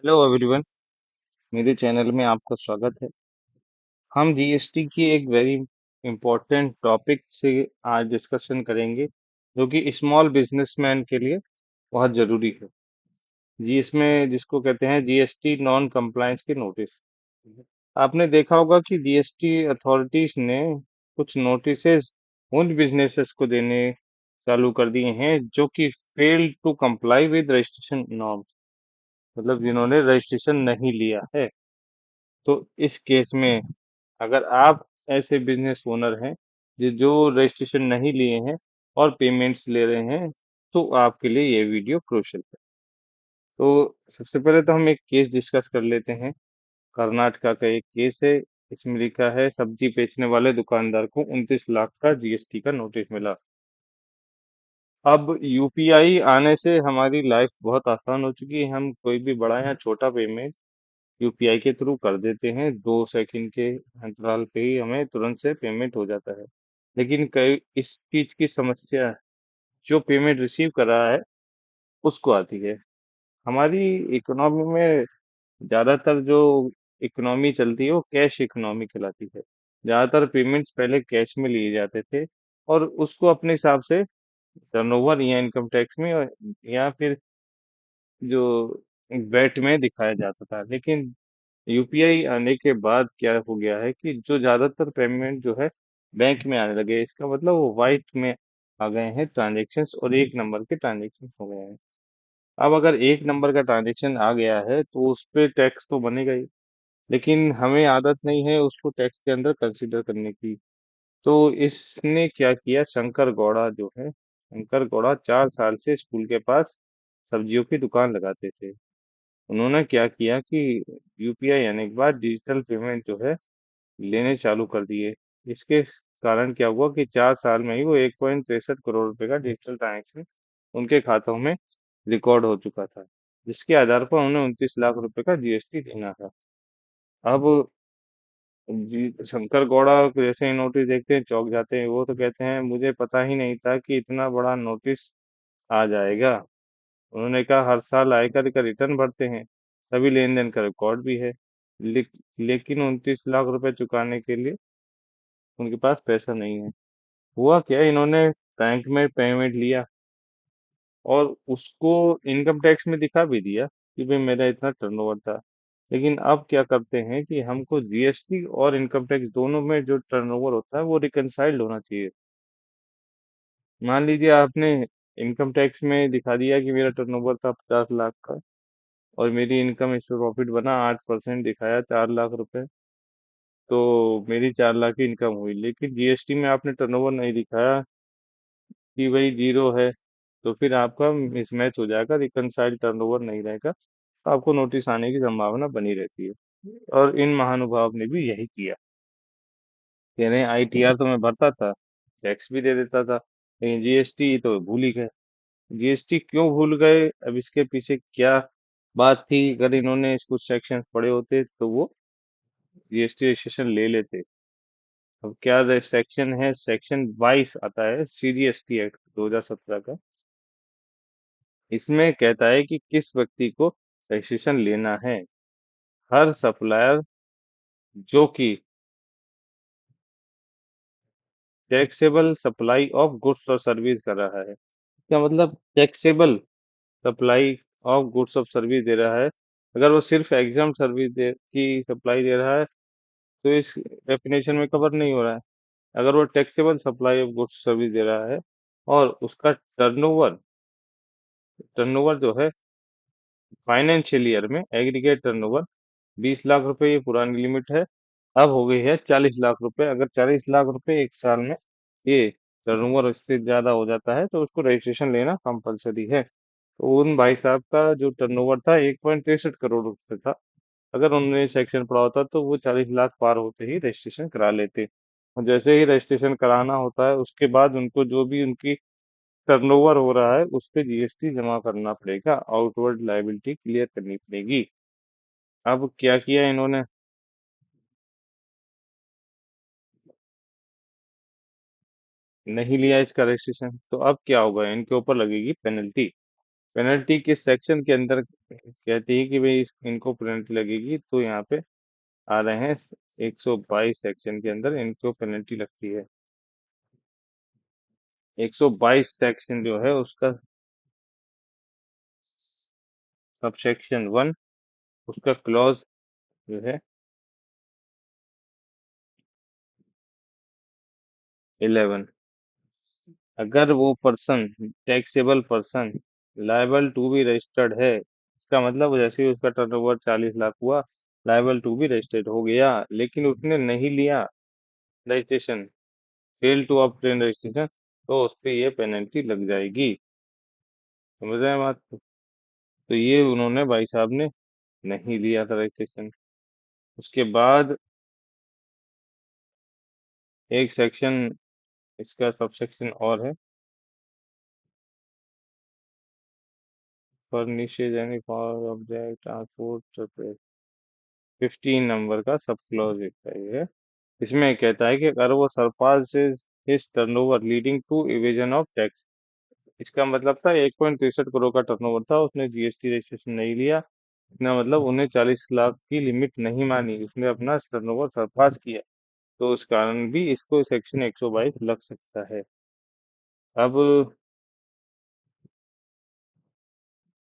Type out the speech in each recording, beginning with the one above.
Hello everyone. मेरे channel में आपका स्वागत है। हम जीएसटी की एक वेरी इम्पोर्टेंट टॉपिक से आज डिस्कशन करेंगे, जो कि स्मॉल बिजनेसमैन के लिए बहुत जरूरी है। जी, इसमें जिसको कहते हैं जीएसटी नॉन कंप्लायंस के नोटिस। आपने देखा होगा कि जीएसटी अथॉरिटीज ने कुछ नोटिसेस उन बिजनेसेस को देने चालू कर दिए हैं जो कि fail to comply with registration norms, मतलब जिन्होंने रजिस्ट्रेशन नहीं लिया है। तो इस केस में अगर आप ऐसे बिजनेस ओनर हैं जो रजिस्ट्रेशन नहीं लिए हैं और पेमेंट्स ले रहे हैं, तो आपके लिए ये वीडियो क्रूशियल है। तो सबसे पहले तो हम एक केस डिस्कस कर लेते हैं। कर्नाटका का एक केस है। इसमें लिखा है सब्जी बेचने वाले दुकानदार को 29 लाख का जीएसटी का नोटिस मिला। अब यूपीआई आने से हमारी लाइफ बहुत आसान हो चुकी है। हम कोई भी बड़ा या छोटा पेमेंट यूपीआई के थ्रू कर देते हैं। 2 सेकंड के अंतराल पे ही हमें तुरंत से पेमेंट हो जाता है। लेकिन कई इस चीज की समस्या जो पेमेंट रिसीव कर रहा है उसको आती है। हमारी इकोनॉमी में ज्यादातर जो इकोनॉमी चलती है वो कैश इकोनॉमी कहलाती है। ज्यादातर पेमेंट्स पहले कैश में लिए जाते थे और उसको अपने हिसाब से टर्नओवर या इनकम टैक्स में या फिर जो वेट में दिखाया जाता था। लेकिन यूपीआई आने के बाद क्या हो गया है कि जो ज्यादातर पेमेंट जो है बैंक में आने लगे। इसका मतलब वो वाइट में आ गए हैं ट्रांजेक्शन्स और एक नंबर के ट्रांजेक्शन हो गए हैं। अब अगर एक नंबर का ट्रांजेक्शन आ गया है तो उस पे टैक्स तो बनेगा ही। लेकिन हमें आदत नहीं है उसको टैक्स के अंदर कंसिडर करने की। तो इसने क्या किया, शंकर गौड़ा जो है, शंकर गौड़ा 4 साल से स्कूल के पास सब्जियों की दुकान लगाते थे। उन्होंने क्या किया कि यूपीआई आने के बाद डिजिटल पेमेंट जो है लेने चालू कर दिए। इसके कारण क्या हुआ कि 4 साल में ही वो 1.63 करोड़ रुपए का डिजिटल ट्रांजैक्शन उनके खातों में रिकॉर्ड हो चुका था, जिसके आधार पर उन्हें 29 लाख रुपए का जीएसटी देना था। अब जी शंकर गौड़ा को जैसे ही नोटिस देखते हैं चौंक जाते हैं। वो तो कहते हैं मुझे पता ही नहीं था कि इतना बड़ा नोटिस आ जाएगा। उन्होंने कहा हर साल आयकर का रिटर्न भरते हैं, सभी लेन देन का रिकॉर्ड भी है। ले, लेकिन 29 लाख रुपए चुकाने के लिए उनके पास पैसा नहीं है। हुआ क्या, इन्होंने बैंक में पेमेंट लिया और उसको इनकम टैक्स में दिखा भी दिया कि भाई मेरा इतना टर्नओवर था। लेकिन अब क्या करते हैं कि हमको जीएसटी और इनकम टैक्स दोनों में जो टर्नओवर होता है वो रिकनसाइल्ड होना चाहिए। मान लीजिए आपने इनकम टैक्स में दिखा दिया कि मेरा टर्नओवर था 50 लाख का और मेरी इनकम इस पे प्रॉफिट बना 8% दिखाया 4 लाख रुपए। तो मेरी 4 लाख की इनकम हुई, लेकिन जीएसटी में आपने टर्नओवर नहीं दिखाया कि भाई जीरो है। तो फिर आपका मिसमैच हो जाएगा, रिकनसाइल टर्नओवर नहीं रहेगा, तो आपको नोटिस आने की संभावना बनी रहती है। और इन महानुभाव ने भी यही किया। कह रहे हैं आईटीआर तो मैं भरता था, टैक्स भी दे देता था, लेकिन जीएसटी तो भूल ही गए। जीएसटी क्यों भूल गए, अब इसके पीछे क्या बात थी? अगर इन्होंने कुछ सेक्शन पढ़े होते तो वो जीएसटी रजिस्ट्रेशन ले लेते। अब क्या सेक्शन है, सेक्शन 22 आता है सीजीएसटी एक्ट 2017 का। इसमें कहता है कि किस व्यक्ति को रजिस्ट्रेशन लेना है। हर सप्लायर जो कि टैक्सेबल सप्लाई ऑफ गुड्स और सर्विस कर रहा है। क्या मतलब taxable supply of goods of service दे रहा है? अगर वो सिर्फ एग्जाम सर्विस दे की सप्लाई दे रहा है तो इस डेफिनेशन में कवर नहीं हो रहा है। अगर वो taxable supply of goods service दे रहा है और उसका टर्नओवर टर्नओवर जो है फाइनेंशियल ईयर में एग्रीगेट टर्नओवर 20 लाख रुपए, ये पुरानी लिमिट है। अब हो गई है 40 लाख रुपए। अगर 40 लाख रुपए एक साल में ये टर्नओवर इससे ज्यादा हो जाता है तो उसको रजिस्ट्रेशन लेना कंपलसरी है। तो उन भाई साहब का जो टर्नओवर था 1.63 करोड़ रुपए था। अगर उन्होंने सेक्शन पढ़ा होता तो वो 40 लाख पार होते ही रजिस्ट्रेशन करा लेते। और जैसे ही रजिस्ट्रेशन कराना होता है उसके बाद उनको जो भी उनकी टर्नओवर हो रहा है उस पे जीएसटी जमा करना पड़ेगा, आउटवर्ड लायबिलिटी क्लियर करनी पड़ेगी। अब क्या किया इन्होंने, नहीं लिया इसका रजिस्ट्रेशन, तो अब क्या होगा, इनके ऊपर लगेगी पेनल्टी। पेनल्टी किस सेक्शन के अंदर कहती है कि भाई इनको पेनल्टी लगेगी, तो यहाँ पे आ रहे हैं 122 सेक्शन के अंदर इनको पेनल्टी लगती है। 122 सेक्शन जो है उसका सबसेक्शन 1, उसका क्लॉज जो है 11, अगर वो person taxable person liable to be registered है, इसका मतलब जैसे ही उसका टर्नओवर 40 लाख हुआ, लायबल टू बी रजिस्टर्ड हो गया, लेकिन उसने नहीं लिया registration, fail to obtain registration, तो उस पे ये पेनल्टी लग जाएगी। समझ रहे हैं बात को? तो ये उन्होंने भाई साहब ने नहीं लिया था रजिस्ट्रेशन। उसके बाद एक सेक्शन इसका सबसेक्शन और है, furnishes any for object transport, 15 number का सब क्लॉज है ये। इसमें कहता है कि अगर वो surpass his turnover leading to evasion of tax, इसका मतलब था 1.63 करोड़ का टर्नओवर था, उसने जीएसटी रजिस्ट्रेशन नहीं लिया, इसका मतलब उन्हें 40 लाख की लिमिट नहीं मानी, उसने अपना टर्नओवर सरपास किया, तो उस कारण भी इसको सेक्शन 122 लग सकता है। अब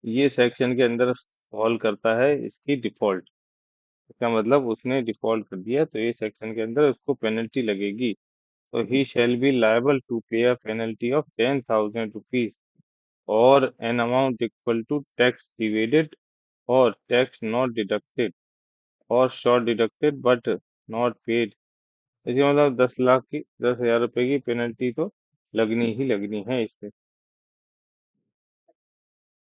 ये सेक्शन के अंदर फॉल करता है इसकी डिफॉल्ट, इसका मतलब उसने डिफॉल्ट कर दिया, तो ये सेक्शन के अंदर उसको पेनल्टी लगेगी। तो he shall be liable to pay a penalty of 10,000 rupees or an amount equal to tax divided or tax not deducted or short deducted but not paid. इसका मतलब 10 लाख की 10,000 रुपए की पेनल्टी तो लगनी ही लगनी है इससे,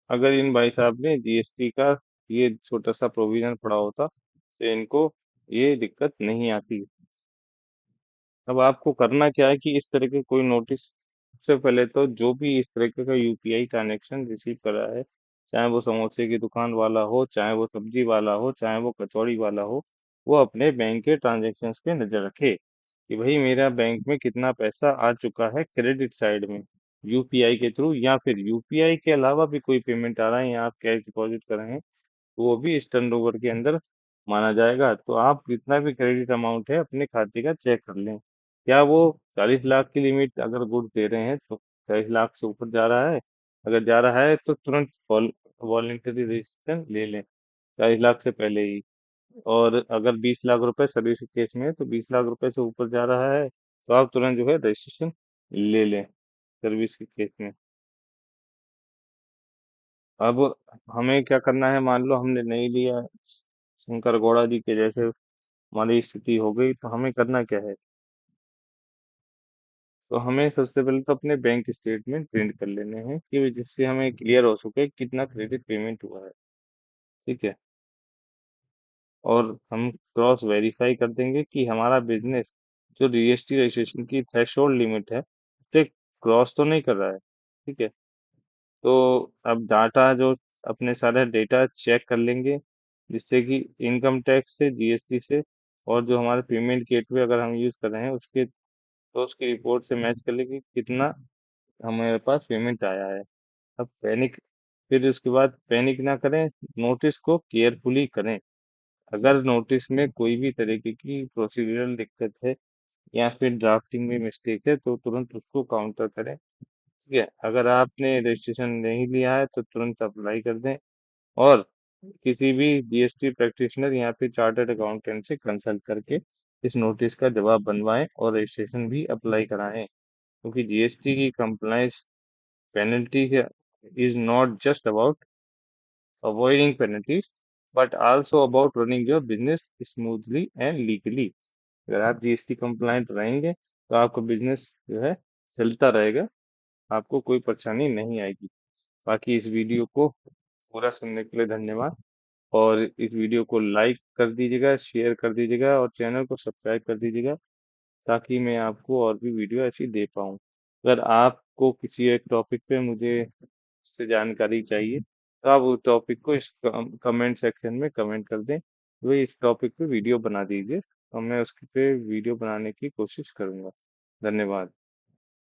अगर इन भाई साहब ने जीएसटी का ये छोटा सा प्रोविजन पड़ा होता तो इनको ये दिक्कत नहीं आती। अब आपको करना क्या है कि इस तरह के कोई नोटिस, सबसे पहले तो जो भी इस तरीके का यूपीआई ट्रांजैक्शन रिसीव कर रहा है, चाहे वो समोसे की दुकान वाला हो, चाहे वो सब्जी वाला हो, चाहे वो कचौड़ी वाला हो, वो अपने बैंक के ट्रांजैक्शंस पे नजर रखे कि भाई मेरा बैंक में कितना पैसा आ चुका है क्रेडिट साइड में, यूपीआई के थ्रू, या फिर यूपीआई के अलावा भी कोई पेमेंट आ रहा है या आप कैश डिपॉजिट कर रहे हैं, तो वो भी इस टर्नओवर के अंदर माना जाएगा। तो आप जितना भी क्रेडिट अमाउंट है अपने खाते का चेक कर लें, क्या वो 40 लाख की लिमिट अगर गुड्स दे रहे हैं तो 40 लाख से ऊपर जा रहा है, अगर जा रहा है तो तुरंत वॉलेंटरी रजिस्ट्रेशन ले लें 40 लाख से पहले ही। और अगर 20 लाख रुपए सर्विस के केस में है तो 20 लाख रुपए से ऊपर जा रहा है तो आप तुरंत जो है रजिस्ट्रेशन ले लें सर्विस के केस में। अब हमें क्या करना है, मान लो हमने नहीं लिया, शंकर गौड़ा जी के जैसे हमारी स्थिति हो गई, तो हमें करना क्या है? तो हमें सबसे पहले तो अपने बैंक स्टेटमेंट प्रिंट कर लेने हैं कि जिससे हमें क्लियर हो सके कितना क्रेडिट पेमेंट हुआ है। ठीक है। और हम क्रॉस वेरीफाई कर देंगे कि हमारा बिजनेस जो जीएसटी रजिस्ट्रेशन की थ्रेशोल्ड लिमिट है उसे क्रॉस तो नहीं कर रहा है। ठीक है। तो अब डाटा जो अपने सारे डेटा चेक कर लेंगे, जिससे कि इनकम टैक्स से, जीएसटी से, और जो हमारे पेमेंट गेटवे अगर हम यूज कर रहे हैं उसके, तो उसकी रिपोर्ट से मैच कर लेंगे कि कितना हमारे पास पेमेंट आया है। अब पैनिक, फिर उसके बाद पैनिक ना करें, नोटिस को केयरफुली करें। अगर नोटिस में कोई भी तरीके की प्रोसीड्यूरल दिक्कत है या फिर ड्राफ्टिंग में मिस्टेक है तो तुरंत उसको काउंटर करें। ठीक है। अगर आपने रजिस्ट्रेशन नहीं लिया है तो तुरंत अप्लाई कर दें, और किसी भी जीएसटी प्रैक्टिशनर या फिर चार्टर्ड अकाउंटेंट से कंसल्ट करके इस नोटिस का जवाब बनवाएं और रजिस्ट्रेशन भी अप्लाई कराएं, क्योंकि जीएसटी की compliance penalty is not just about avoiding penalties but also about running your business smoothly and legally. अगर आप जीएसटी कंप्लायंट रहेंगे तो आपका बिजनेस जो है चलता रहेगा, आपको कोई परेशानी नहीं आएगी। बाकी इस वीडियो को पूरा सुनने के लिए धन्यवाद, और इस वीडियो को लाइक कर दीजिएगा, शेयर कर दीजिएगा और चैनल को सब्सक्राइब कर दीजिएगा, ताकि मैं आपको और भी वीडियो ऐसी दे पाऊँ। अगर आपको किसी एक टॉपिक पे मुझे से जानकारी चाहिए तो आप उस टॉपिक को इस कमेंट सेक्शन में कमेंट कर दें, वही इस टॉपिक पे वीडियो बना दीजिए, तो मैं उसके पे वीडियो बनाने की कोशिश करूंगा। धन्यवाद।